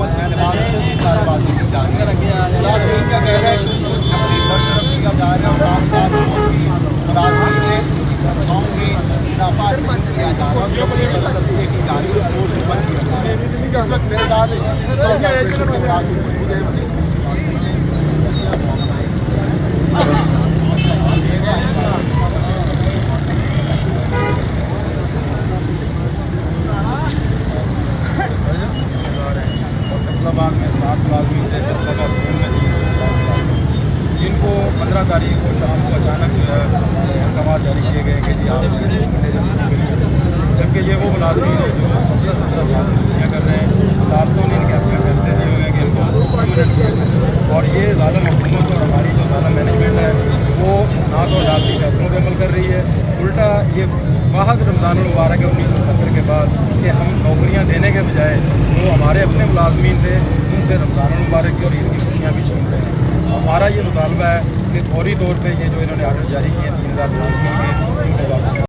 हुकूमत के खिलाफ शदीद नारेबाजी की जा रही है। मुलाजमीन का कहना है कि उनको जबरी बरतरफ किया जा रहा है और साथ साथ उनकी मुलाजमीन की तनख्वाहों में इजाफा नहीं किया जा रहा और जबरी बरतरफी की जा रही है, उसको से बंद किया जा रहा है। इस वक्त मेरे साथ कॉर्पोरेशन के मुलाजिम मौजूद है। फैसलाबाद में 7 मुलाजमीन थे, फैसलाबाद जोन में 350 जिनको 15 तारीख को शाम को अचानक जो है अहकाम जारी किए गए कि जी आप जबकि ये वो मुलाजमीन है जो 17 साल से दुनिया कर रहे हैं। अदालतों ने इनके अपने फैसले दिए हुए हैं कि इनको परमानेंट किया जाए और ये ज़ालिम हुकूमत और हमारी जो ज़ालिम मैनेजमेंट है वो ना तो अदालती फैसलों पर अमल कर रही है, उल्टा ये वाहद रमज़ानुल मुबारक 1970 के बाद कि हम नौकरियां देने के बजाय जो हमारे अपने मुलाजमीन थे उनसे रमज़ानुल मुबारक की और ईद की खुशियाँ भी छीन रहे हैं। हमारा ये मुतालबा है कि फौरी तौर पर ये जो इन्होंने आर्डर जारी किए 3000 मुलाजमीन के